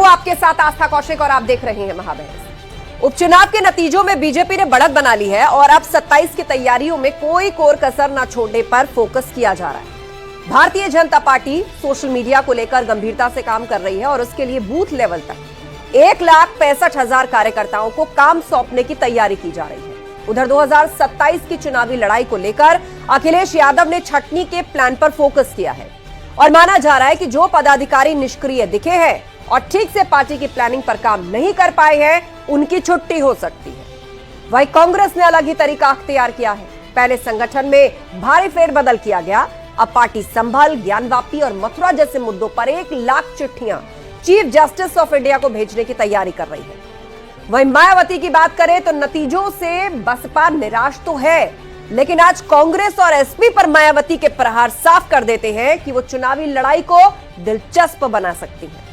हूं आपके साथ आस्था कौशिक और आप देख रहे हैं महाबहस। उपचुनाव के नतीजों में बीजेपी ने बढ़त बना ली है और अब 27 की तैयारियों में कोई कोर कसर न छोड़ने पर फोकस किया जा रहा है। Bharatiya Janata party social media को लेकर गंभीरता से काम कर रही है और उसके लिए बूथ लेवल तक 1,65,000 कार्यकर्ताओं को काम सौंपने की तैयारी की जा रही है। उधर 2027 की चुनावी लड़ाई को लेकर अखिलेश यादव ने छटनी के प्लान पर फोकस किया है और माना जा रहा है कि जो पदाधिकारी निष्क्रिय दिखे हैं और ठीक से पार्टी की प्लानिंग पर काम नहीं कर पाए हैं, उनकी छुट्टी हो सकती है। वहीं कांग्रेस ने अलग ही तरीका अख्तियार किया है। पहले संगठन में भारी फेरबदल किया गया, अब पार्टी संभल, ज्ञानवापी और मथुरा जैसे मुद्दों पर 1 लाख चिट्ठियां चीफ जस्टिस ऑफ इंडिया को भेजने की तैयारी कर रही है। वहीं मायावती की बात करें तो नतीजों से बसपा निराश तो है, लेकिन आज कांग्रेस और एसपी पर मायावती के प्रहार साफ कर देते हैं कि वो चुनावी लड़ाई को दिलचस्प बना सकती है।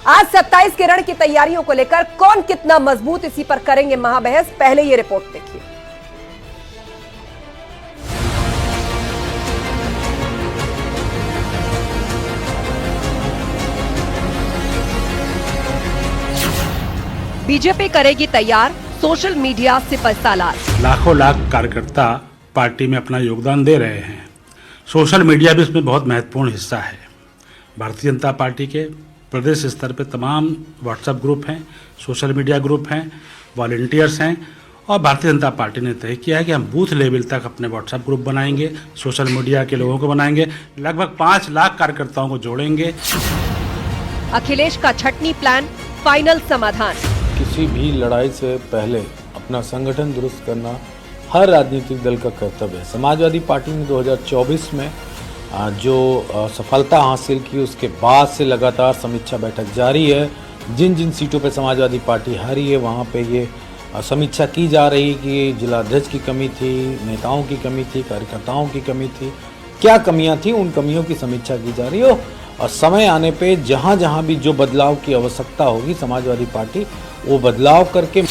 आज 27 के रण की तैयारियों को लेकर कौन कितना मजबूत, इसी पर करेंगे महाबहस। पहले ये रिपोर्ट देखिए। बीजेपी करेगी तैयार सोशल मीडिया सिपह सालार। लाखों लाख कार्यकर्ता पार्टी में अपना योगदान दे रहे हैं। सोशल मीडिया भी इसमें बहुत महत्वपूर्ण हिस्सा है। भारतीय जनता पार्टी के प्रदेश स्तर पर तमाम व्हाट्सएप ग्रुप हैं, सोशल मीडिया ग्रुप हैं, वॉलंटियर्स हैं और भारतीय जनता पार्टी ने तय किया है कि हम बूथ लेवल तक अपने व्हाट्सएप ग्रुप बनाएंगे, सोशल मीडिया के लोगों को बनाएंगे, लगभग 5 लाख कार्यकर्ताओं को जोड़ेंगे। अखिलेश का छटनी प्लान, फाइनल समाधान। किसी भी लड़ाई से पहले अपना संगठन दुरुस्त करना हर राजनीतिक दल का कर्तव्य है। समाजवादी पार्टी ने 2024 में जो सफलता हासिल की, उसके बाद से लगातार समीक्षा बैठक जारी है। जिन जिन सीटों पे समाजवादी पार्टी हारी है वहाँ पे ये समीक्षा की जा रही कि जिलाध्यक्ष की कमी थी, नेताओं की कमी थी, कार्यकर्ताओं की कमी थी, क्या कमियाँ थी, उन कमियों की समीक्षा की जा रही है और समय आने पे जहाँ जहाँ भी जो बदलाव की आवश्यकता होगी समाजवादी पार्टी वो बदलाव करके।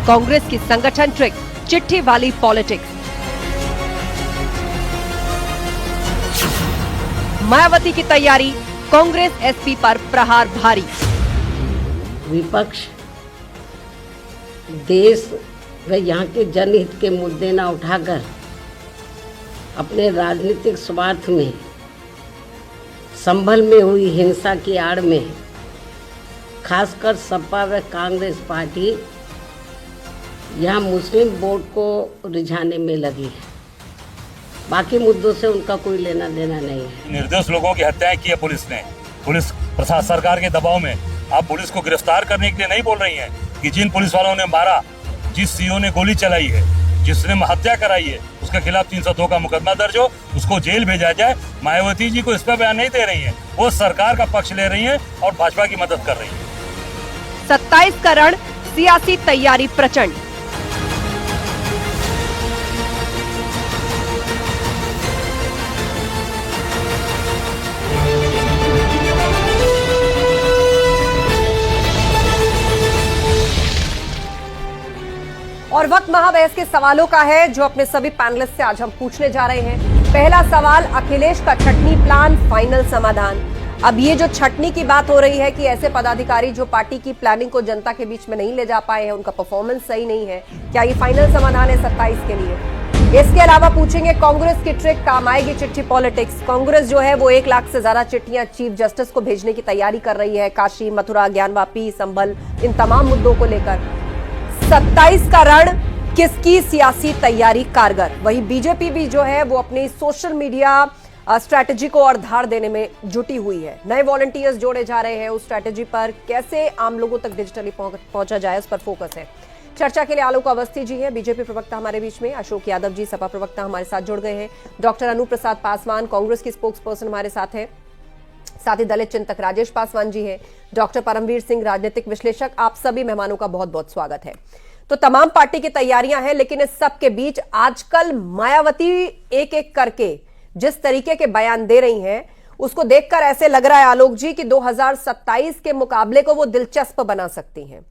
कांग्रेस की संगठन ट्रिक, चिट्ठी वाली पॉलिटिक्स। मायावती की तैयारी, कांग्रेस एसपी पर प्रहार भारी। विपक्ष देश व यहाँ के जनहित के मुद्दे न उठाकर अपने राजनीतिक स्वार्थ में संभल में हुई हिंसा की आड़ में खासकर सपा व कांग्रेस पार्टी यहाँ मुस्लिम वोट को रिझाने में लगी है। बाकी मुद्दों से उनका कोई लेना देना नहीं है। निर्दोष लोगों की हत्याएं की है पुलिस ने। पुलिस प्रशासन सरकार के दबाव में आप पुलिस को गिरफ्तार करने के लिए नहीं बोल रही हैं कि जिन पुलिस वालों ने मारा, जिस सीओ ने गोली चलाई है, जिसने हत्या कराई है, उसके खिलाफ 302 का मुकदमा दर्ज हो, उसको जेल भेजा जाए। मायावती जी को इस पर बयान नहीं दे रही है, वो सरकार का पक्ष ले रही है और भाजपा की मदद कर रही है। 27 का रण, सियासी तैयारी प्रचंड। और वक्त महाबहस के सवालों का है जो अपने सभी पैनलिस्ट से आज हम पूछने जा रहे हैं। पहला सवाल, अखिलेश का छटनी प्लान, फाइनल समाधान। अब ये जो छटनी की बात हो रही है कि ऐसे पदाधिकारी जो पार्टी की प्लानिंग को जनता के बीच में नहीं ले जा पाए हैं, उनका परफॉर्मेंस सही नहीं है, क्या ये फाइनल समाधान है 27 के लिए? इसके अलावा पूछेंगे कांग्रेस की ट्रिक, काम आएगी चिट्ठी पॉलिटिक्स। कांग्रेस जो है वो 1 लाख से ज्यादा चिट्ठियां चीफ जस्टिस को भेजने की तैयारी कर रही है। काशी, मथुरा, ज्ञानवापी, संभल, इन तमाम मुद्दों को लेकर 27 का रण, किसकी सियासी तैयारी कारगर? वहीं बीजेपी भी जो है वो अपनी सोशल मीडिया स्ट्रैटेजी को और धार देने में जुटी हुई है। नए वॉलंटियर्स जोड़े जा रहे हैं, उस स्ट्रैटेजी पर कैसे आम लोगों तक डिजिटली पहुंचा जाए, उस पर फोकस है। चर्चा के लिए आलोक अवस्थी जी हैं, बीजेपी प्रवक्ता हमारे बीच में, अशोक यादव जी सपा प्रवक्ता हमारे साथ जुड़ गए हैं, डॉक्टर अनु प्रसाद पासवान कांग्रेस की स्पोक्स पर्सन हमारे साथ है, साथ ही दलित चिंतक राजेश पासवान जी हैं, डॉक्टर परमवीर सिंह राजनीतिक विश्लेषक। आप सभी मेहमानों का बहुत बहुत स्वागत है। तो तमाम पार्टी की तैयारियां हैं, लेकिन इस सब के बीच आजकल मायावती एक एक करके जिस तरीके के बयान दे रही हैं, उसको देखकर ऐसे लग रहा है आलोक जी कि 2027 के मुकाबले को वो दिलचस्प बना सकती हैं।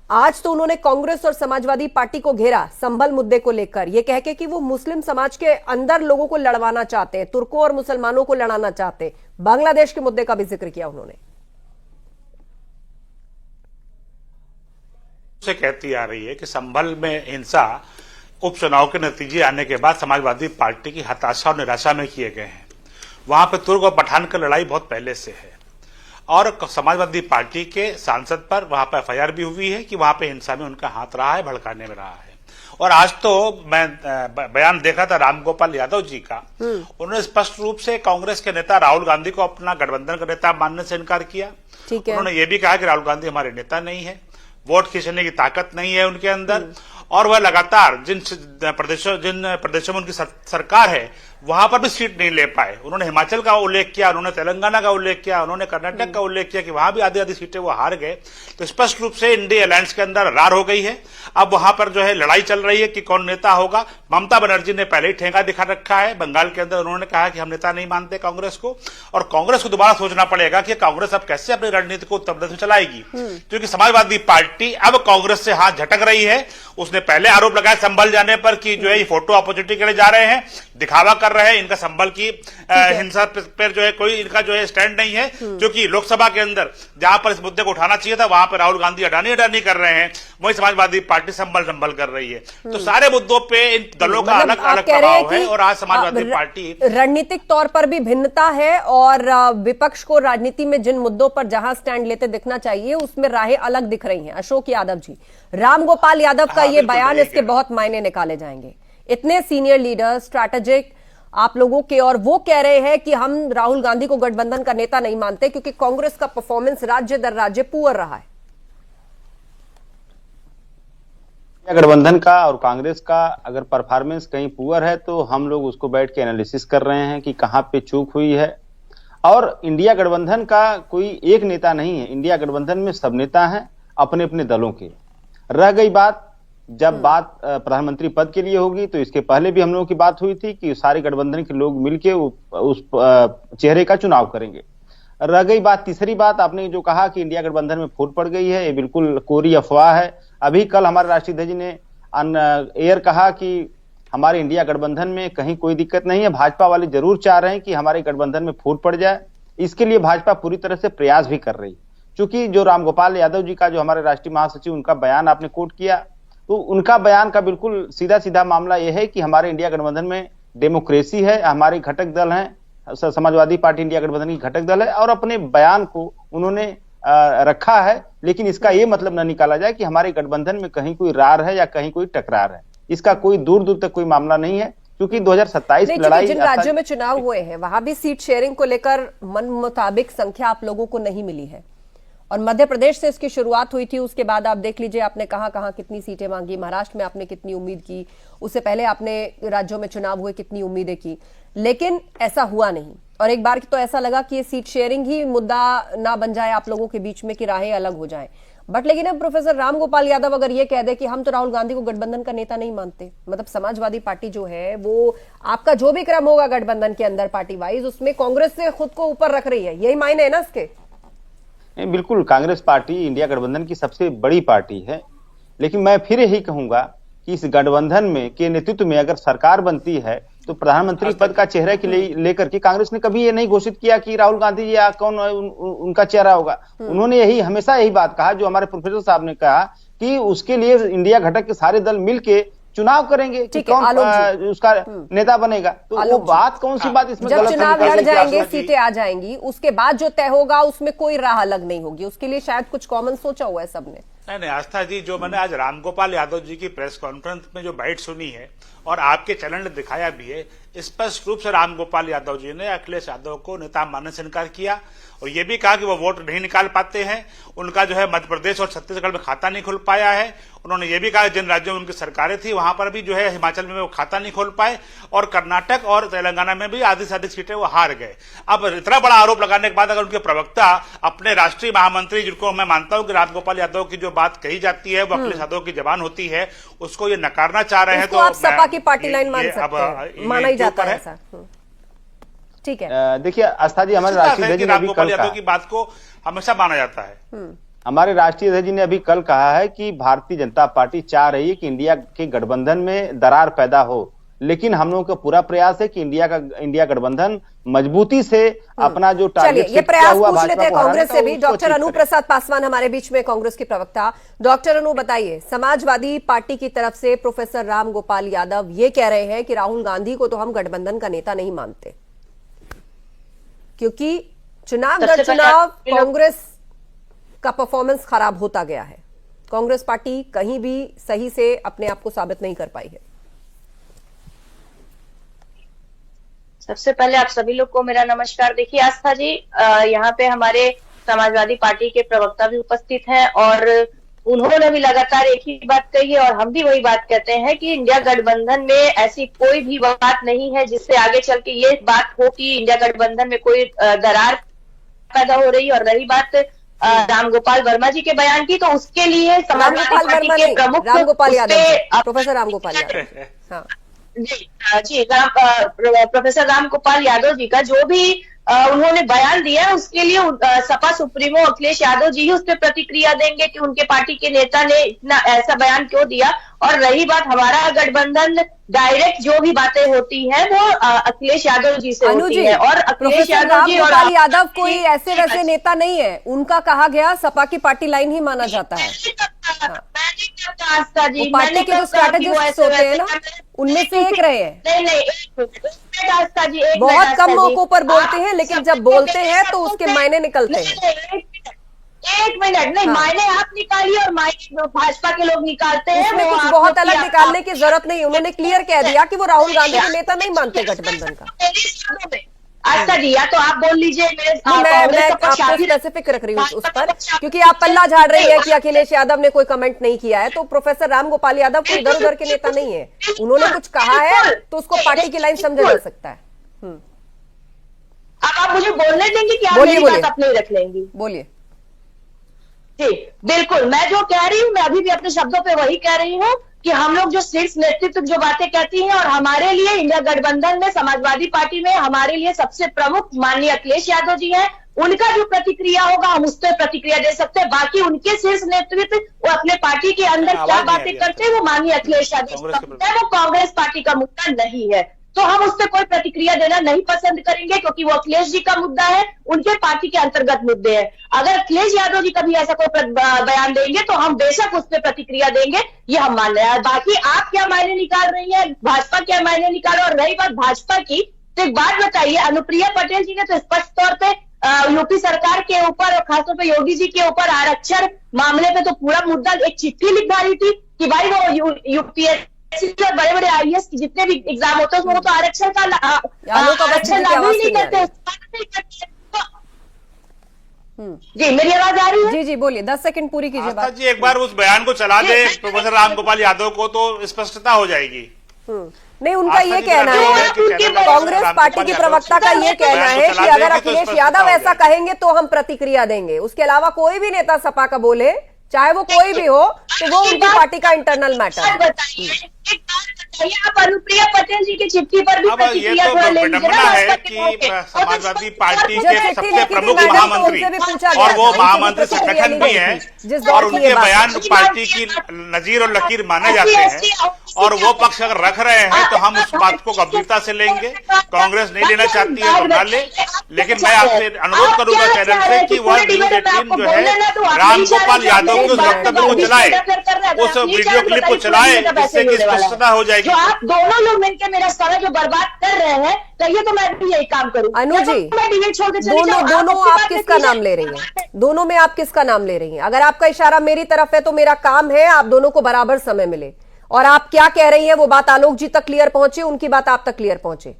आज तो उन्होंने कांग्रेस और समाजवादी पार्टी को घेरा संभल मुद्दे को लेकर, यह कह के कि वो मुस्लिम समाज के अंदर लोगों को लड़वाना चाहते हैं, तुर्कों और मुसलमानों को लड़ाना चाहते हैं। बांग्लादेश के मुद्दे का भी जिक्र किया उन्होंने। से कहती आ रही है कि संभल में हिंसा उपचुनाव के नतीजे आने के बाद समाजवादी पार्टी की हताशा और निराशा में किए गए हैं। वहां पर तुर्क और पठान की लड़ाई बहुत पहले से है और समाजवादी पार्टी के सांसद पर वहां पर एफआईआर भी हुई है कि वहां पर हिंसा में उनका हाथ रहा है, भड़काने में रहा है। और आज तो मैं बयान देखा था रामगोपाल यादव जी का, उन्होंने स्पष्ट रूप से कांग्रेस के नेता राहुल गांधी को अपना गठबंधन का नेता मानने से इनकार किया। उन्होंने ये भी कहा कि राहुल गांधी हमारे नेता नहीं है, वोट खींचने की ताकत नहीं है उनके अंदर, और वह लगातार जिन प्रदेशों में उनकी सरकार है वहां पर भी सीट नहीं ले पाए। उन्होंने हिमाचल का उल्लेख किया, उन्होंने तेलंगाना का उल्लेख किया, उन्होंने कर्नाटक का उल्लेख किया कि वहां भी आधी आधी सीटें वो हार गए। तो स्पष्ट रूप से इंडिया अलायंस के अंदर रार हो गई है। अब वहां पर जो है लड़ाई चल रही है कि कौन नेता होगा। ममता बनर्जी ने पहले ही ठेंगा दिखा रखा है बंगाल के अंदर, उन्होंने कहा कि हम नेता नहीं मानते कांग्रेस को, और कांग्रेस को दोबारा सोचना पड़ेगा कि कांग्रेस अब कैसे अपनी रणनीति को उत्तर प्रदेश में चलाएगी, क्योंकि समाजवादी पार्टी अब कांग्रेस से हाथ झटक रही है। उसने पहले आरोप लगाया संभल जाने पर कि जो है ये फोटो अपॉर्चुनिटी के लिए जा रहे हैं, दिखावा कर रहे हैं, इनका संभल की हिंसा पर जो है कोई इनका जो है स्टैंड नहीं है, क्योंकि लोकसभा के अंदर जहां पर इस मुद्दे को उठाना चाहिए था वहां पर राहुल गांधी अडानी कर रहे हैं, वही समाजवादी पार्टी संभल कर रही है। तो सारे मुद्दों पे इन दलों का अलग अलग प्रभाव है और आज समाजवादी पार्टी रणनीतिक तौर पर भी भिन्नता है और विपक्ष को राजनीति में जिन मुद्दों पर जहां स्टैंड लेते दिखना चाहिए उसमें राहें अलग दिख रही हैं। अशोक यादव जी, रामगोपाल यादव का ये बयान, इसके बहुत मायने निकाले जाएंगे। इतने सीनियर लीडर स्ट्रैटेजिक आप लोगों के, और वो कह रहे हैं कि हम राहुल गांधी को गठबंधन का नेता नहीं मानते क्योंकि कांग्रेस का परफॉर्मेंस राज्य दर राज्य पुअर रहा है। गठबंधन का और कांग्रेस का अगर परफॉर्मेंस कहीं पुअर है तो हम लोग उसको बैठ के एनालिसिस कर रहे हैं कि कहां पे चूक हुई है। और इंडिया गठबंधन का कोई एक नेता नहीं है, इंडिया गठबंधन में सब नेता हैं अपने अपने दलों के। रह गई बात, जब बात प्रधानमंत्री पद के लिए होगी तो इसके पहले भी हम लोगों की बात हुई थी कि सारे गठबंधन के लोग मिलके उस चेहरे का चुनाव करेंगे। रह गई बात, तीसरी बात आपने जो कहा कि इंडिया गठबंधन में फूट पड़ गई है, ये बिल्कुल कोरी अफवाह है। अभी कल हमारे राष्ट्रीय अध्यक्ष जी ने एयर कहा कि हमारे इंडिया गठबंधन में कहीं कोई दिक्कत नहीं है, भाजपा वाले जरूर चाह रहे हैं कि हमारे गठबंधन में फूट पड़ जाए। इसके लिए भाजपा पूरी तरह से प्रयास भी कर रही। चूंकि जो रामगोपाल यादव जी का, जो हमारे राष्ट्रीय महासचिव, उनका बयान आपने कोट किया, तो उनका बयान का बिल्कुल सीधा सीधा मामला यह है कि हमारे इंडिया गठबंधन में डेमोक्रेसी है, हमारे घटक दल हैं, समाजवादी पार्टी इंडिया गठबंधन की घटक दल है, और अपने बयान को उन्होंने रखा है। लेकिन इसका यह मतलब न निकाला जाए कि हमारे गठबंधन में कहीं कोई रार है या कहीं कोई टकरार है। इसका कोई दूर दूर तक कोई मामला नहीं है, क्योंकि 2027 लड़ाई जिन राज्यों में चुनाव हुए हैं वहां भी सीट शेयरिंग को लेकर मन मुताबिक संख्या आप लोगों को नहीं मिली है, और मध्य प्रदेश से इसकी शुरुआत हुई थी। उसके बाद आप देख लीजिए आपने कहां कितनी सीटें मांगी, महाराष्ट्र में आपने कितनी उम्मीद की, उससे पहले आपने राज्यों में चुनाव हुए कितनी उम्मीदें की, लेकिन ऐसा हुआ नहीं। और एक बार तो ऐसा लगा कि ये सीट शेयरिंग ही मुद्दा ना बन जाए आप लोगों के बीच में कि राहें अलग हो जाएं। बट लेकिन अब प्रोफेसर रामगोपाल यादव अगर ये कह दे कि हम तो राहुल गांधी को गठबंधन का नेता नहीं मानते, मतलब समाजवादी पार्टी जो है वो आपका जो भी क्रम होगा गठबंधन के अंदर पार्टी वाइज, उसमें कांग्रेस से खुद को ऊपर रख रही है, यही मायने है ना इसके? बिल्कुल, कांग्रेस पार्टी इंडिया गठबंधन की सबसे बड़ी पार्टी है। लेकिन मैं फिर यही कहूंगा कि इस गठबंधन में के नेतृत्व में अगर सरकार बनती है तो प्रधानमंत्री पद का चेहरा के लेकर के कांग्रेस ने कभी ये नहीं घोषित किया कि राहुल गांधी या कौन उनका चेहरा होगा। उन्होंने हमेशा यही बात कहा जो हमारे प्रोफेसर साहब ने कहा कि उसके लिए इंडिया घटक के सारे दल मिलके चुनाव करेंगे कि कौन उसका नेता बनेगा। तो वो बात कौन सी बात इसमें जब चुनाव लड़ जाएंगे, सीटें आ जाएंगी, उसके बाद जो तय होगा उसमें कोई राह अलग नहीं होगी। उसके लिए शायद कुछ कॉमन सोचा हुआ है सबने। नहीं, आस्था जी, जो मैंने आज रामगोपाल यादव जी की प्रेस कॉन्फ्रेंस में जो बाइट सुनी है और आपके चैनल ने दिखाया भी है, स्पष्ट रूप से रामगोपाल यादव जी ने अखिलेश यादव को नेता मानने से इनकार किया और ये भी कहा कि वो वोट नहीं निकाल पाते हैं, उनका जो है मध्य प्रदेश और छत्तीसगढ़ में खाता नहीं खुल पाया है। उन्होंने ये भी कहा जिन राज्यों में उनकी सरकारें थी वहां पर भी जो है हिमाचल में वो खाता नहीं खोल पाए और कर्नाटक और तेलंगाना में भी आधी से अधिक सीटें वो हार गए। अब इतना बड़ा आरोप लगाने के बाद अगर उनके प्रवक्ता अपने राष्ट्रीय महामंत्री, जिनको मैं मानता हूं कि रामगोपाल यादव की जो बात कही जाती है वो अखिलेश यादव की जबान होती है, उसको ये नकारना चाह रहे हैं, तो आप सपा की पार्टी लाइन मान सकते हैं, माना ही जाता है ऐसा। ठीक है, देखिए आस्था जी, हमारे राष्ट्रीय अध्यक्ष ने अभी कल यादव की बात को हमेशा माना जाता है। हमारे राष्ट्रीय अध्यक्ष जी ने अभी कल कहा है कि भारतीय जनता पार्टी चाह रही है कि इंडिया के गठबंधन में दरार पैदा हो, लेकिन हम लोगों का पूरा प्रयास है कि इंडिया गठबंधन मजबूती से अपना जो चलिए टारगेट ये सेट किया प्रयास हुआ पूछ लेते भाजपा हैं को हराने कांग्रेस का, से भी। उसको डॉक्टर अचीव अनु करें। प्रसाद पासवान हमारे बीच में, कांग्रेस की प्रवक्ता। डॉक्टर अनु बताइए, समाजवादी पार्टी की तरफ से प्रोफेसर राम गोपाल यादव ये कह रहे हैं कि राहुल गांधी को तो हम गठबंधन का नेता नहीं मानते, क्योंकि चुनाव दर चुनाव कांग्रेस का परफॉर्मेंस खराब होता गया है, कांग्रेस पार्टी कहीं भी सही से अपने आप को साबित नहीं कर पाई है। सबसे पहले आप सभी लोग को मेरा नमस्कार। देखिए आस्था जी, यहाँ पे हमारे समाजवादी पार्टी के प्रवक्ता भी उपस्थित हैं और उन्होंने भी लगातार एक ही बात कही है और हम भी वही बात कहते हैं कि इंडिया गठबंधन में ऐसी कोई भी बात नहीं है जिससे आगे चल के ये बात हो कि इंडिया गठबंधन में कोई दरार पैदा हो रही है। और रही बात रामगोपाल वर्मा जी के बयान की, तो उसके लिए समाजवादी पार्टी के प्रमुख रामगोपाल यादव, प्रोफेसर रामगोपाल यादव, हाँ जी प्रोफेसर राम गोपाल यादव जी का जो भी उन्होंने बयान दिया है उसके लिए सपा सुप्रीमो अखिलेश यादव जी ही उस पर प्रतिक्रिया देंगे कि उनके पार्टी के नेता ने इतना ऐसा बयान क्यों दिया। और रही बात हमारा गठबंधन, डायरेक्ट जो भी बातें होती हैं वो अखिलेश यादव जी से होती है और अखिलेश यादव जी और यादव कोई ऐसे वैसे नेता नहीं है, उनका कहा गया सपा की पार्टी लाइन ही माना जाता है। जी पार्टी के जो स्ट्रैटेजिस्ट होते हैं ना, उनमें से एक रहे हैं। नहीं आस्था जी, बहुत कम मौकों पर बोलते हैं, लेकिन जब बोलते हैं तो उसके मायने निकलते हैं। एक मिनट नहीं, मायने आप निकालिए और मायने भाजपा के लोग निकालते हैं। इसमें कुछ बहुत अलग निकालने की जरूरत नहीं, उन्होंने क्लियर कह दिया कि वो राहुल गांधी के नेता नहीं मानते गठबंधन का। अच्छा जी, या तो आप बोल लीजिए, मैं आपको स्पेसिफिक रख रही हूँ उस पर, क्योंकि आप पल्ला झाड़ रही है कि अखिलेश यादव ने कोई कमेंट नहीं किया है। तो प्रोफेसर राम गोपाल यादव कोई इधर उधर के नेता नहीं है, उन्होंने कुछ कहा है तो उसको पार्टी की लाइन समझा जा सकता है। अब आप मुझे बोलने देंगे कि आप बोलिए, मेरी बात अपनी रख लेंगी? बोलिए। जी बिल्कुल, मैं जो कह रही हूँ मैं अभी भी अपने शब्दों पे वही कह रही हूँ कि हम लोग जो शीर्ष नेतृत्व जो बातें कहती हैं और हमारे लिए इंडिया गठबंधन में समाजवादी पार्टी में हमारे लिए सबसे प्रमुख माननीय अखिलेश यादव जी हैं, उनका जो प्रतिक्रिया होगा हम उस पर प्रतिक्रिया दे सकते हैं। बाकी उनके शीर्ष नेतृत्व वो अपने पार्टी के अंदर क्या बातें करते हैं वो माननीय अखिलेश यादव है, वो कांग्रेस पार्टी का मुद्दा नहीं है, तो हम उस पर कोई प्रतिक्रिया देना नहीं पसंद करेंगे क्योंकि वो अखिलेश जी का मुद्दा है, उनके पार्टी के अंतर्गत मुद्दे हैं। अगर अखिलेश यादव जी कभी ऐसा कोई बयान देंगे तो हम बेशक उस पर प्रतिक्रिया देंगे, ये हम मान रहे हैं। बाकी आप क्या मायने निकाल रही हैं, भाजपा क्या मायने निकाल रही है। और रही बात भाजपा की, तो एक बात बताइए, अनुप्रिया पटेल जी ने तो स्पष्ट तौर पे यूपी सरकार के ऊपर और खासतौर पे योगी जी के ऊपर आरक्षण मामले पे तो पूरा मुद्दा एक चिट्ठी लिख डाली थी कि भाई वो यूपीएससी और बड़े बड़े आईएएस जितने भी एग्जाम होते हैं उसमें वो तो आरक्षण का आरक्षण लागू ही नहीं करते। जी मेरी आवाज आ रही है? जी जी बोलिए, 10 सेकंड पूरी कीजिए बात। जी एक बार उस बयान को चला दे प्रोफेसर रामगोपाल यादव को तो स्पष्टता हो जाएगी। नहीं, उनका ये कहना है, कांग्रेस पार्टी के प्रवक्ता का ये कहना है कि अगर अखिलेश यादव ऐसा कहेंगे तो हम प्रतिक्रिया देंगे, उसके अलावा कोई भी नेता सपा का बोले, चाहे वो कोई भी हो, तो वो उनकी पार्टी का इंटरनल मैटर है। आप अनुप्रिया पटेल जी की चिट्ठी पर भी प्रतिक्रिया थोड़ा ले लीजिए ना। है कि समाजवादी पार्टी के सबसे प्रमुख महामंत्री और वो महामंत्री संगठन भी हैं और उनके बयान पार्टी की नजीर और लकीर माने जाते हैं और वो पक्ष अगर रख रहे हैं तो हम उस बात को गंभीरता से लेंगे। कांग्रेस नहीं लेना चाहती है तो ना ले, लेकिन मैं आपसे अनुरोध करूंगा चैनल से कि वह न्यूज 18 जो है रामगोपाल यादव के उस वक्तव्य को चलाए, उस वीडियो क्लिप को चलाए, जिससे कि स्पष्टता हो जाएगी। जो आप दोनों लोग मिलकर मेरा समय जो बर्बाद कर रहे हैं, कहिए तो मैं भी यही काम करूं। अनु जी, दोनों आप किसका नाम ले रही हैं? दोनों में आप किसका नाम ले रही हैं? अगर आपका इशारा मेरी तरफ है तो मेरा काम है आप दोनों को बराबर समय मिले, और आप क्या कह रही हैं वो बात आलोक जी तक क्लियर पहुंचे, उनकी बात आप तक क्लियर पहुंचे।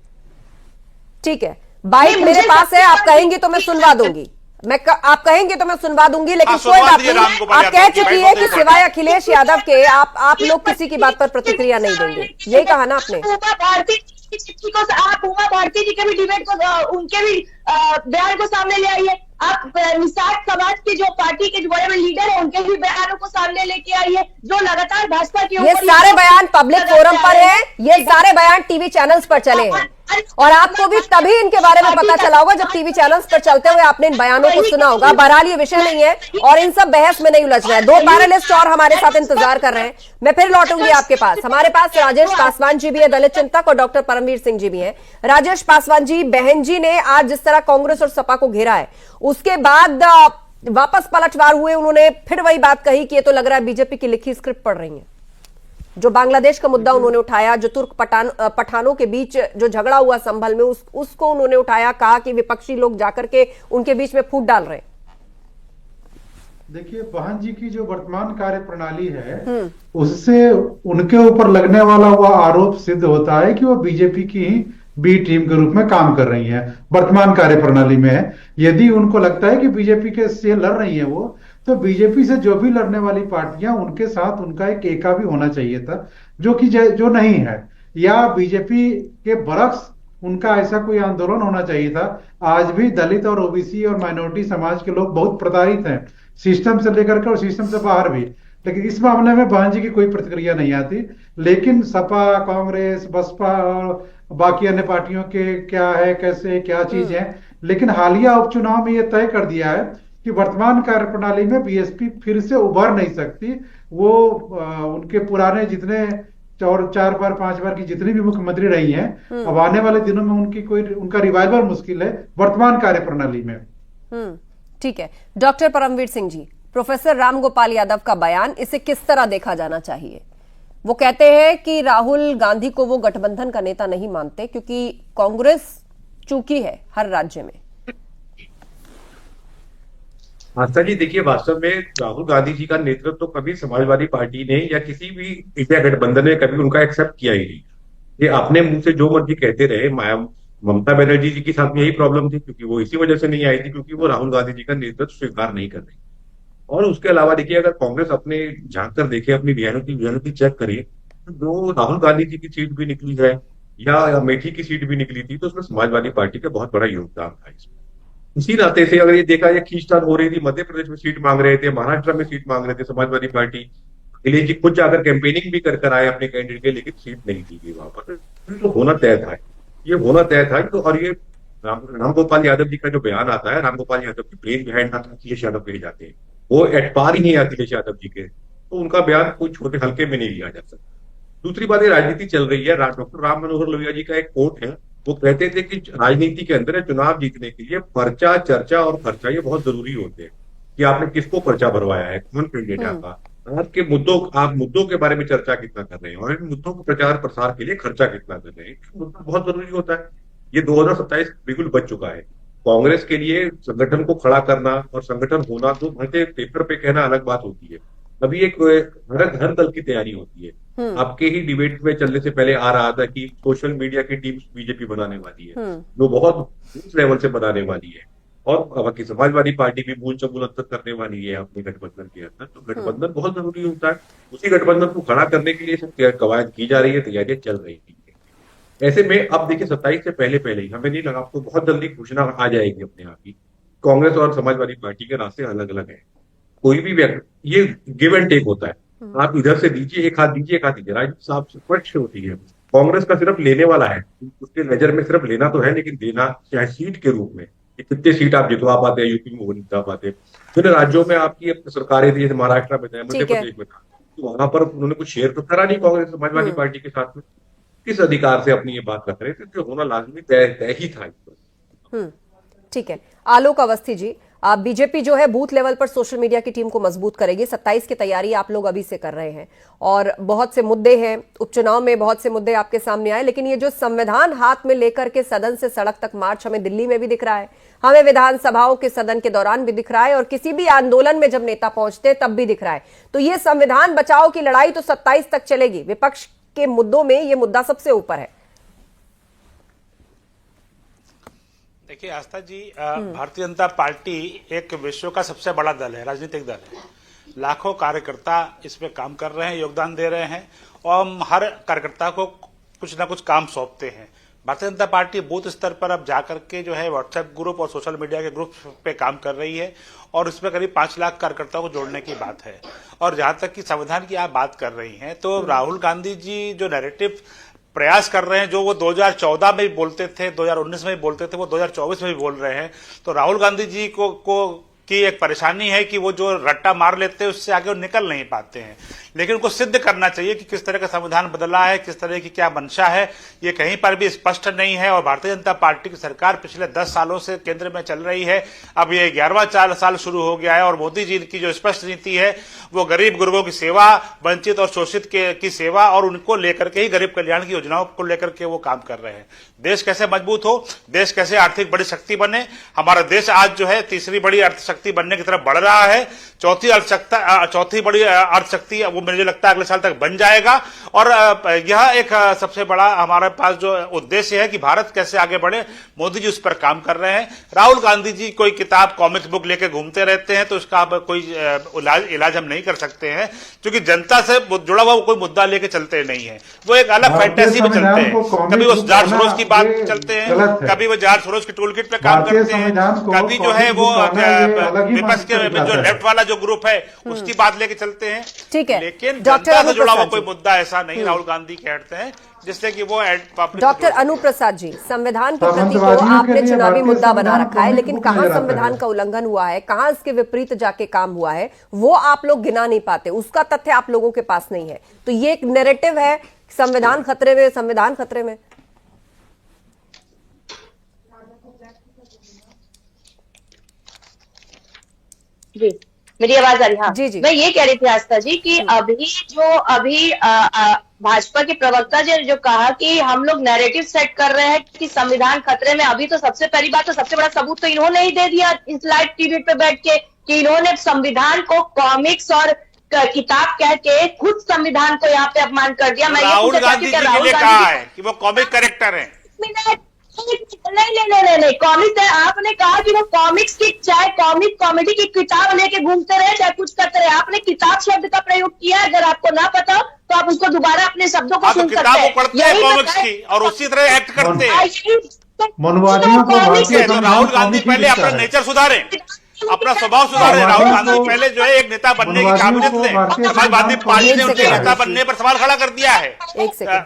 ठीक है, बाइक मेरे पास है, आप कहेंगे तो मैं सुनवा दूंगी, आप कहेंगे तो मैं सुनवा दूंगी, लेकिन कोई बात नहीं, आप कह चुकी है कि सिवाय अखिलेश यादव के आप लोग किसी की बात पर प्रतिक्रिया नहीं देंगे, यही कहा ना आपने। आप उमा भारती जी के भी डिबेट को, उनके भी बयान को सामने ले आइए। आप निषाद समाज के जो पार्टी के जो बड़े बड़े लीडर हैं उनके भी बयानों को सामने लेके आइए, जो लगातार भाजपा के ये सारे बयान पब्लिक फोरम पर है, ये सारे बयान टीवी चैनल्स पर चले हैं, और आपको भी तभी इनके बारे में पता चला होगा जब टीवी चैनल्स पर चलते हुए आपने इन बयानों को सुना होगा। बहरहाल ये विषय नहीं है और इन सब बहस में नहीं उलझना है। 2 पैनलिस्ट और हमारे साथ इंतजार कर रहे हैं, मैं फिर लौटूंगी आपके पास। हमारे पास राजेश पासवान जी भी है, दलित चिंतक, और डॉक्टर परमवीर सिंह जी भी हैं। राजेश पासवान जी, बहन जी ने आज जिस तरह कांग्रेस और सपा को घेरा है, उसके बाद वापस पलटवार हुए, उन्होंने फिर वही बात कही कि ये तो लग रहा है बीजेपी की लिखी स्क्रिप्ट पढ़ रही है। जो बांग्लादेश का मुद्दा उन्होंने उठाया, जो तुर्क पठानों के बीच जो झगड़ा हुआ संभल में, उसको उन्होंने उठाया, कहा कि विपक्षी लोग जाकर के उनके बीच में फूट डाल रहे हैं। देखिए, बहन जी की जो वर्तमान कार्य प्रणाली है उससे उनके ऊपर लगने वाला वह आरोप सिद्ध होता है कि वो बीजेपी की ही बी टीम के रूप में काम कर रही हैं वर्तमान कार्य प्रणाली में। यदि उनको लगता है कि बीजेपी के से लड़ रही है वो, तो बीजेपी से जो भी लड़ने वाली पार्टियां, उनके साथ उनका एक एका भी होना चाहिए था, जो नहीं है, या बीजेपी के बरक्स उनका ऐसा कोई आंदोलन होना चाहिए था। आज भी दलित और ओबीसी और माइनॉरिटी समाज के लोग बहुत प्रताड़ित हैं, सिस्टम से लेकर के और सिस्टम से बाहर भी। लेकिन इस मामले में बहन जी की कोई प्रतिक्रिया नहीं आती। लेकिन सपा, कांग्रेस, बसपा और बाकी अन्य पार्टियों के क्या है, कैसे क्या चीज है। लेकिन हालिया उपचुनाव में यह तय कर दिया है कि वर्तमान कार्यप्रणाली में बीएसपी फिर से उभर नहीं सकती। वो उनके पुराने जितने 4 बार 5 बार की जितनी भी मुख्यमंत्री रही हैं, अब आने वाले दिनों में उनका रिवाइवल मुश्किल है वर्तमान कार्यप्रणाली में। ठीक है, डॉक्टर परमवीर सिंह जी, प्रोफेसर रामगोपाल यादव का बयान, इसे किस तरह देखा जाना चाहिए? वो कहते हैं कि राहुल गांधी को वो गठबंधन का नेता नहीं मानते क्योंकि कांग्रेस चूकी है हर राज्य में। आस्था जी, देखिए, वास्तव में राहुल गांधी जी का नेतृत्व तो कभी समाजवादी पार्टी ने या किसी भी इंडिया गठबंधन ने कभी उनका एक्सेप्ट किया ही नहीं। ये अपने मुंह से जो मर्जी कहते रहे। ममता बनर्जी जी के साथ में यही प्रॉब्लम थी, क्योंकि वो इसी वजह से नहीं आई थी क्योंकि वो राहुल गांधी जी का नेतृत्व स्वीकार नहीं कर रही। और उसके अलावा देखिए, अगर कांग्रेस अपने झांक कर देखे, अपनी रियलिटी चेक करे, तो जो राहुल गांधी जी की सीट भी निकली है या अमेठी की सीट भी निकली थी, तो उसमें समाजवादी पार्टी का बहुत बड़ा योगदान था इसमें। इसी नाते से अगर ये देखा, ये खींचतान हो रही थी, मध्य प्रदेश में सीट मांग रहे थे, महाराष्ट्र में सीट मांग रहे थे समाजवादी पार्टी, अखिलेश जी खुद जाकर कैंपेनिंग भी कर आए अपने कैंडिडेट के, लेकिन सीट नहीं दी गई वहां पर। तो होना तय था, ये होना तय था। तो और ये रामगोपाल यादव जी का जो बयान आता है, रामगोपाल यादव की ब्रेन बिहाइंड अखिलेश यादव कहे जाते हैं, वो एट पार ही है अखिलेश यादव जी के, तो उनका बयान कोई छोटे हल्के में नहीं लिया जा सकता। दूसरी बात, ये राजनीति चल रही है। डॉक्टर राम मनोहर लोहिया जी का एक कोट है, वो कहते थे कि राजनीति के अंदर चुनाव जीतने के लिए पर्चा, चर्चा और खर्चा ये बहुत जरूरी होते हैं, कि आपने किसको पर्चा भरवाया है, कौन कैंडिडेट है आपका, आपके आप मुद्दों के बारे में चर्चा कितना कर रहे हैं, और इन मुद्दों को प्रचार प्रसार के लिए खर्चा कितना कर रहे हैं, मुद्दा बहुत जरूरी होता है। ये 2027 बिल्कुल बच चुका है। कांग्रेस के लिए संगठन को खड़ा करना और संगठन होना तो भले पेपर पे कहना अलग बात होती है, अभी एक हर दल की तैयारी होती है। आपके ही डिबेट में चलने से पहले आ रहा था कि सोशल मीडिया की टीम बीजेपी बनाने वाली है, जो बहुत उच्च लेवल से बनाने वाली है, और बाकी समाजवादी पार्टी भी मूल चमूल अंतर करने वाली है अपने गठबंधन के अंदर। तो गठबंधन बहुत जरूरी होता है। उसी गठबंधन को खड़ा करने के लिए सब कवायद की जा रही है, तैयारियां चल रही थी। ऐसे में अब देखिए, 27 से पहले ही हमें नहीं लगा, आपको बहुत जल्दी घोषणा आ जाएगी अपने आप ही। कांग्रेस और समाजवादी पार्टी के रास्ते अलग अलग है। कोई भी व्यक्ति, ये गिव एंड टेक होता है, आप इधर से दीजिए, एक हाथ दीजिए, एक हाथ दीजिए। राजनीति साफ स्पष्ट होती है। कांग्रेस का सिर्फ लेने वाला है, उसके नजर में सिर्फ लेना तो है, लेकिन देना चाहे सीट के रूप में, कितने सीट आप जितवा पाते हैं, यूपी में वो नहीं जितवा पाते। फिर राज्यों में आपकी सरकारें थी, जैसे महाराष्ट्र में था, मध्य प्रदेश में था, तो वहां पर उन्होंने कुछ शेयर तो करा नहीं कांग्रेस समाजवादी पार्टी के साथ में। किस अधिकार से अपनी ये बात रख रहे थे, जो होना लाजमी तय ही था। ठीक है, आलोक अवस्थी जी, आप बीजेपी जो है बूथ लेवल पर सोशल मीडिया की टीम को मजबूत करेगी। 27 की तैयारी आप लोग अभी से कर रहे हैं और बहुत से मुद्दे हैं, उपचुनाव में बहुत से मुद्दे आपके सामने आए, लेकिन ये जो संविधान हाथ में लेकर के सदन से सड़क तक मार्च हमें दिल्ली में भी दिख रहा है, हमें विधानसभाओं के सदन के दौरान भी दिख रहा है, और किसी भी आंदोलन में जब नेता पहुंचते हैं तब भी दिख रहा है। तो ये संविधान बचाओ की लड़ाई तो 27 तक चलेगी। विपक्ष के मुद्दों में ये मुद्दा सबसे ऊपर है। देखिए आस्था जी, भारतीय जनता पार्टी एक विश्व का सबसे बड़ा दल है, राजनीतिक दल है। लाखों कार्यकर्ता इसमें काम कर रहे हैं, योगदान दे रहे हैं, और हम हर कार्यकर्ता को कुछ ना कुछ काम सौंपते हैं। भारतीय जनता पार्टी बूथ स्तर पर अब जाकर के जो है व्हाट्सएप ग्रुप और सोशल मीडिया के ग्रुप पे काम कर रही है, और इसमें करीब 5 लाख कार्यकर्ताओं को जोड़ने की बात है। और जहां तक कि संविधान की आप बात कर रही हैं, तो राहुल गांधी जी जो नैरेटिव प्रयास कर रहे हैं, जो वो 2014 में भी बोलते थे, 2019 में भी बोलते थे, वो 2024 में भी बोल रहे हैं। तो राहुल गांधी जी को की एक परेशानी है कि वो जो रट्टा मार लेते हैं उससे आगे वो निकल नहीं पाते हैं, लेकिन उनको सिद्ध करना चाहिए कि किस तरह का संविधान बदला है, किस तरह की क्या मंशा है, ये कहीं पर भी स्पष्ट नहीं है। और भारतीय जनता पार्टी की सरकार पिछले 10 सालों से केंद्र में चल रही है, अब ये 11वां साल शुरू हो गया है, और मोदी जी की जो स्पष्ट नीति है वो गरीब गुरबों की सेवा, वंचित और शोषित की सेवा, और उनको लेकर के ही गरीब कल्याण की योजनाओं को लेकर के वो काम कर रहे हैं। देश कैसे मजबूत हो, देश कैसे आर्थिक बड़ी शक्ति बने, हमारा देश आज जो है तीसरी बड़ी अर्थशक्ति बनने की तरफ बढ़ रहा है, चौथी बड़ी अर्थशक्ति वो मुझे लगता है अगले साल तक बन जाएगा। और यह एक सबसे बड़ा हमारे पास जो उद्देश्य है कि भारत कैसे आगे बढ़े, मोदी जी उस पर काम कर रहे हैं। राहुल गांधी जी कोई किताब कॉमिक्स बुक लेके घूमते रहते हैं तो उसका कोई इलाज हम नहीं कर सकते हैं, क्योंकि जनता से जुड़ा हुआ कोई मुद्दा लेके चलते नहीं है, वो एक अलग फैंटेसी में चलते हैं। कभी वो जॉर्ज सोरोस की बात चलते हैं, कभी वो जॉर्ज सोरोस के टूल किट पे काम करते हैं, कभी जो है वो विपक्ष के जो लेफ्ट वाला जो ग्रुप है उसकी बात लेके चलते हैं। ठीक है, लेकिन जनता से जुड़ा हुआ कोई मुद्दा ऐसा नहीं राहुल गांधी कहते हैं जिससे कि वो डॉक्टर अनुप्रसाद जी, संविधान की प्रति को आपने चुनावी मुद्दा बना रखा है, लेकिन कहां संविधान का उल्लंघन हुआ है, कहां इसके विपरीत जाके काम हुआ है, वो आप लोग गिना नहीं पाते, उसका तथ्य आप लोगों के पास नहीं है। तो ये एक नैरेटिव है, संविधान खतरे में, संविधान खतरे में। जी, मेरी आवाज आ रही है? जी जी, मैं ये कह रही थी आस्था जी कि अभी भाजपा के प्रवक्ता जो कहा कि हम लोग नैरेटिव सेट कर रहे हैं कि संविधान खतरे में, अभी तो सबसे पहली बात तो सबसे बड़ा सबूत तो इन्होंने ही दे दिया इस लाइव टीवी पे बैठ के कि इन्होंने संविधान को कॉमिक्स और किताब कह के खुद संविधान को यहाँ पे अपमान कर दिया। राहुल गांधी जी के लिए कहा है कि वो कॉमिक कैरेक्टर है। नहीं, कॉमिक्स है। आपने कहा कि वो कॉमिक्स की, चाहे कॉमिक कॉमेडी की किताब लेके घूमते रहे, चाहे कुछ करते रहे, आपने किताब शब्द का प्रयोग किया है। अगर आपको ना पता तो आप उसको दोबारा अपने शब्दों को सुन सकते हैं। पढ़ते हैं कॉमिक्स की और उसी तरह एक्ट करते हैं। तो राहुल गांधी पहले अपना नेचर सुधारे, अपना स्वभाव सुधारे। राहुल गांधी पहले जो है एक नेता बनने की काबिलियत ले, समाजवादी पार्टी ने उनके नेता बनने पर सवाल खड़ा कर दिया है। एक सेकंड,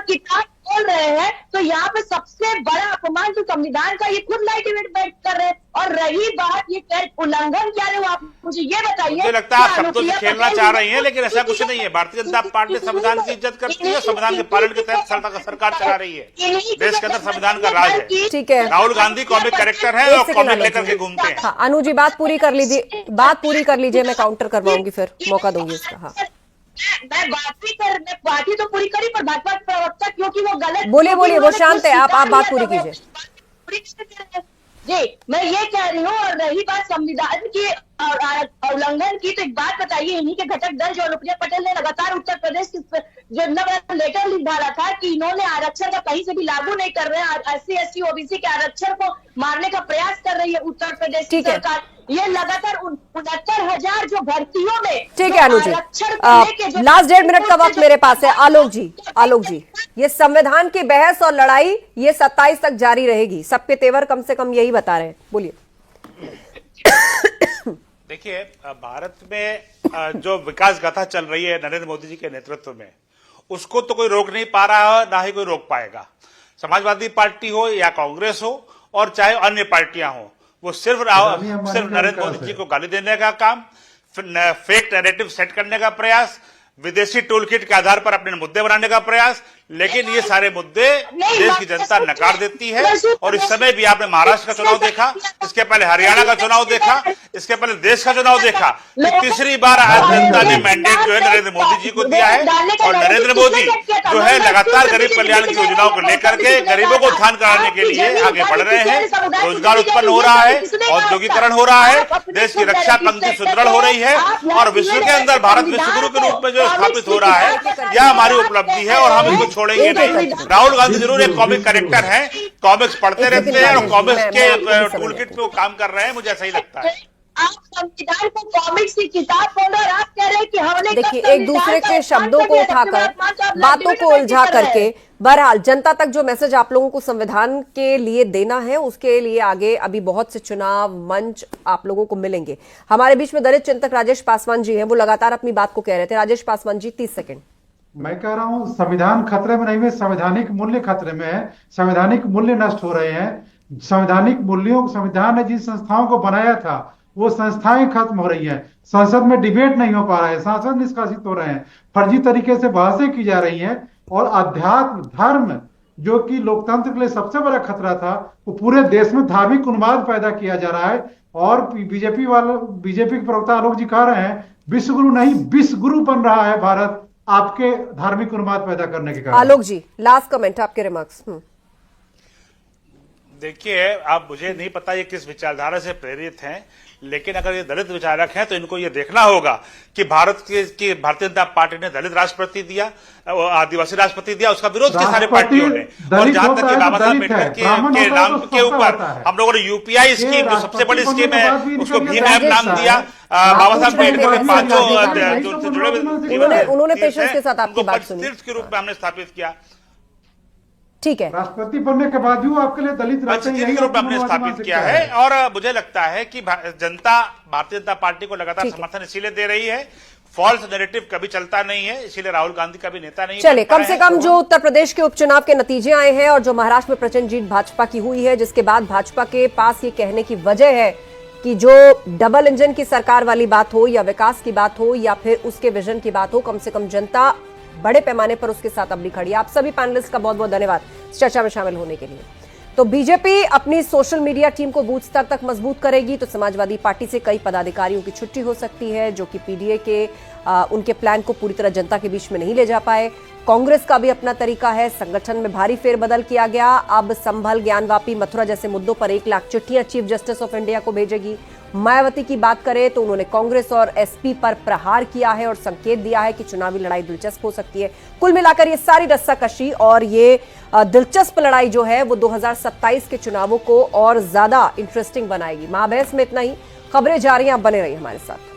किताब बोल रहे हैं तो यहाँ पे सबसे बड़ा अपमान जो संविधान का, ये खुद लाइट इवेंट बैठ कर रहे हैं। और रही बात ये उल्लंघन क्या है, आप मुझे ये बताइए। मुझे लगता है आप शब्दों से खेलना चाह रही हैं, लेकिन ऐसा कुछ नहीं है। भारतीय जनता पार्टी संविधान की इज्जत करती है, संविधान के पालन के तहत सरकार चला रही है, देश के अंदर संविधान का राज है। ठीक है, राहुल गांधी कॉमिक कैरेक्टर है और कॉमिक लेकर के घूमते हैं। हाँ, अनु जी बात पूरी कर लीजिए, बात पूरी कर लीजिए, मैं काउंटर करवाऊंगी, फिर मौका दूंगी इसका। हाँ, मैं बात ही तो पूरी करी, पर भाजपा प्रवक्ता क्योंकि वो गलत बोलिए, वो शांत है, आप बात पूरी कीजिए। जी, मैं ये कह रही हूँ। और रही बात संविधान की उल्लंघन की, तो एक बात बताइए, इन्हीं के घटक दल जो अनुप्रिया पटेल ने लगातार उत्तर प्रदेश जो लेटर लिख डाला था कि इन्होंने आरक्षण का कहीं से भी लागू नहीं कर रहे हैं, SC OBC के आरक्षण को मारने का प्रयास कर रही है उत्तर प्रदेश की सरकार। ये लगातार 69,000 जो भर्तियों में, ठीक है अनु जी, लास्ट 1.5 मिनट का वक्त मेरे पास है। आलोक जी, ये संविधान की बहस और लड़ाई ये 27 तक जारी रहेगी, सबके तेवर कम से कम यही बता रहे हैं, बोलिए। देखिए, भारत में जो विकास गाथा चल रही है नरेंद्र मोदी जी के नेतृत्व में, उसको तो कोई रोक नहीं पा रहा है, ना ही कोई रोक पाएगा। समाजवादी पार्टी हो या कांग्रेस हो और चाहे अन्य पार्टियां हो, वो सिर्फ नरेंद्र मोदी जी को गाली देने का काम, फेक नैरेटिव सेट करने का प्रयास, विदेशी टूल किट के आधार पर अपने मुद्दे बनाने का प्रयास, लेकिन ये सारे मुद्दे देश की जनता नकार देती है। और इस समय भी आपने महाराष्ट्र का चुनाव देखा, इसके पहले हरियाणा का चुनाव देखा, इसके पहले देश का चुनाव देखा। तीसरी बार आज जनता ने मैंडेट जो है नरेंद्र मोदी जी को दिया है, और नरेंद्र मोदी जो है लगातार गरीब कल्याण की योजनाओं को लेकर के गरीबों को उत्थान कराने के लिए आगे बढ़ रहे हैं। रोजगार उत्पन्न हो रहा है, औद्योगिकरण हो रहा है, देश की रक्षा पंक्ति सुदृढ़ हो रही है, और विश्व के अंदर भारत विश्वगुरु के रूप में जो स्थापित हो रहा है, यह हमारी उपलब्धि है और हम इसको छोड़ेंगे नहीं। राहुल गांधी जरूर एक कॉमिक कैरेक्टर है, कॉमिक्स पढ़ते रहते हैं और कॉमिक्स के टूल किट पे काम कर रहे हैं, मुझे ऐसा ही लगता है। आप संविधान को कॉमिक्स की किताब बोल रहे, आप कह रहे हैं कि हमने, देखिए, एक दूसरे के शब्दों को उठाकर, बातों को उलझा करके, बहरहाल जनता तक जो मैसेज आप लोगों को संविधान के लिए देना है, उसके लिए आगे अभी बहुत से चुनाव मंच आप लोगों को मिलेंगे। हमारे बीच में दलित चिंतक राजेश पासवान जी हैं, वो लगातार अपनी बात को कह रहे थे। राजेश पासवान जी, 30 सेकंड। मैं कह रहा हूं संविधान खतरे में नहीं है, संवैधानिक मूल्य खतरे में है। संवैधानिक मूल्य नष्ट हो रहे हैं। संवैधानिक मूल्यों, संविधान ने जिन संस्थाओं को बनाया था वो संस्थाएं खत्म हो रही हैं। संसद में डिबेट नहीं हो पा रहा है, सांसद निष्कासित हो रहे हैं, फर्जी तरीके से बहसें की जा रही हैं, और अध्यात्म धर्म जो कि लोकतंत्र के लिए सबसे बड़ा खतरा था, वो पूरे देश में धार्मिक उन्माद पैदा किया जा रहा है। और बीजेपी के प्रवक्ता आलोक जी कह रहे हैं विश्वगुरु नहीं, विश्वगुरु बन रहा है भारत आपके धार्मिक उन्माद पैदा करने के कारण। आलोक जी, लास्ट कमेंट, आपके रिमार्क्स। देखिए, अब मुझे नहीं पता ये किस विचारधारा से प्रेरित हैं, लेकिन अगर ये दलित विचारक हैं तो इनको ये देखना होगा कि भारतीय जनता पार्टी ने दलित राष्ट्रपति दिया, आदिवासी राष्ट्रपति दिया, उसका विरोध किया सारे पार्टियों ने। और जहां तक बाबा साहब अम्बेडकर के नाम के ऊपर हम लोगों ने यूपीआई स्कीम, जो सबसे बड़ी स्कीम है, उसको भीम ऐप नाम दिया। बाबा साहब अम्बेडकर के पांचों जुड़े उन्होंने पेशेंस के साथ आपकी बात सुनी, तीर्थ के रूप में हमने स्थापित किया। ठीक है, राष्ट्रपति बनने के बाद भी वो आपके लिए दलित के रूप में हमने स्थापित किया है। और मुझे लगता है कि जनता भारतीय जनता पार्टी को लगातार समर्थन इसीलिए दे रही है। फॉल्स नैरेटिव कभी चलता नहीं है, इसीलिए राहुल गांधी का भी नेता नहीं। चलिए, कम से कम जो उत्तर प्रदेश के उपचुनाव के नतीजे आए हैं और जो महाराष्ट्र में प्रचंड जीत भाजपा की हुई है, जिसके बाद भाजपा के पास ये कहने की वजह है कि जो डबल इंजन की सरकार वाली बात हो या विकास की बात हो या फिर उसके विजन की बात हो, कम से कम जनता बड़े पैमाने पर उसके साथ अबली खड़ी है। आप सभी पैनलिस्ट का बहुत बहुत धन्यवाद चर्चा में शामिल होने के लिए। तो बीजेपी अपनी सोशल मीडिया टीम को बूथ स्तर तक मजबूत करेगी तो समाजवादी पार्टी से कई पदाधिकारियों की छुट्टी हो सकती है, जो कि पीडीए के उनके प्लान को पूरी तरह जनता के बीच में नहीं ले जा पाए। कांग्रेस का भी अपना तरीका है, संगठन में भारी फेरबदल किया गया। अब संभल, ज्ञानवापी, मथुरा जैसे मुद्दों पर 1 लाख चिट्ठियां चीफ जस्टिस ऑफ इंडिया को भेजेगी। मायावती की बात करें तो उन्होंने कांग्रेस और एसपी पर प्रहार किया है और संकेत दिया है कि चुनावी लड़ाई दिलचस्प हो सकती है। कुल मिलाकर ये सारी रस्साकशी और ये दिलचस्प लड़ाई जो है वो 2027 के चुनावों को और ज्यादा इंटरेस्टिंग बनाएगी। महाबहस में इतना ही, खबरें जारी हैं, आप बने रहिए हमारे साथ।